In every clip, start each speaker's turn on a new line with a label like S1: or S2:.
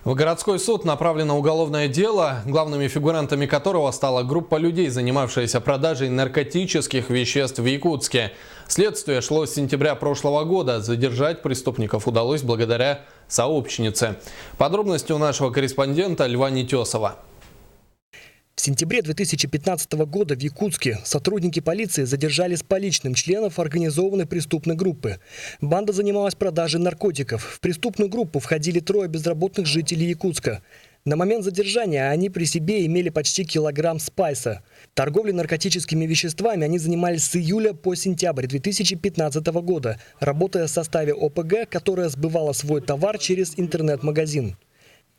S1: В городской суд направлено уголовное дело, главными фигурантами которого стала группа людей, занимавшаяся продажей наркотических веществ в Якутске. Следствие шло с сентября прошлого года. Задержать преступников удалось благодаря сообщнице. Подробности у нашего корреспондента Льва Нетесова.
S2: В сентябре 2015 года в Якутске сотрудники полиции задержали с поличным членов организованной преступной группы. Банда занималась продажей наркотиков. В преступную группу входили 3 безработных жителей Якутска. На момент задержания они при себе имели почти килограмм спайса. Торговлей наркотическими веществами они занимались с июля по сентябрь 2015 года, работая в составе ОПГ, которая сбывала свой товар через интернет-магазин.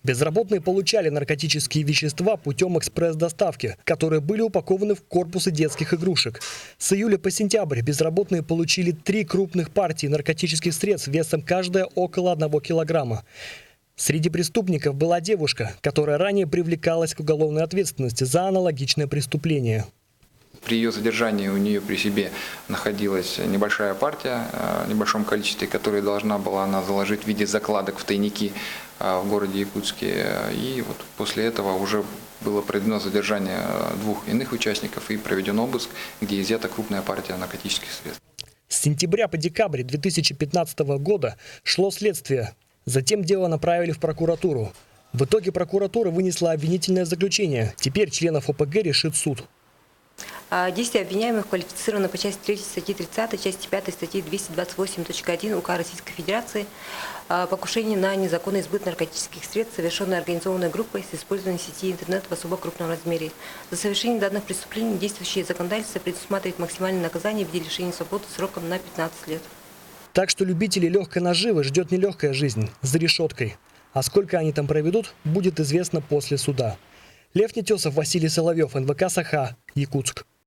S2: Безработные получали наркотические вещества путем экспресс-доставки, которые были упакованы в корпусы детских игрушек. С июля по сентябрь безработные получили 3 крупных партии наркотических средств весом каждая около 1 килограмма. Среди преступников была девушка, которая ранее привлекалась к уголовной ответственности за аналогичное преступление.
S3: При ее задержании у нее при себе находилась небольшая партия, в небольшом количестве, которую должна была она заложить в виде закладок в тайники в городе Якутске. И вот после этого уже было проведено задержание 2 иных участников и проведен обыск, где изъята крупная партия наркотических средств.
S2: С сентября по декабрь 2015 года шло следствие. Затем дело направили в прокуратуру. В итоге прокуратура вынесла обвинительное заключение. Теперь членов ОПГ решит суд.
S4: Действия обвиняемых квалифицированы по части 3 статьи 30, части 5 статьи 228.1 УК Российской Федерации «Покушение на незаконный сбыт наркотических средств, совершенное организованной группой с использованием сети интернет в особо крупном размере». За совершение данных преступлений действующее законодательство предусматривает максимальное наказание в виде лишения свободы сроком на 15 лет.
S2: Так что любителей легкой наживы ждет нелегкая жизнь за решеткой. А сколько они там проведут, будет известно после суда. Лев Нетесов, Василий Соловьев, НВК «Саха», Якутск.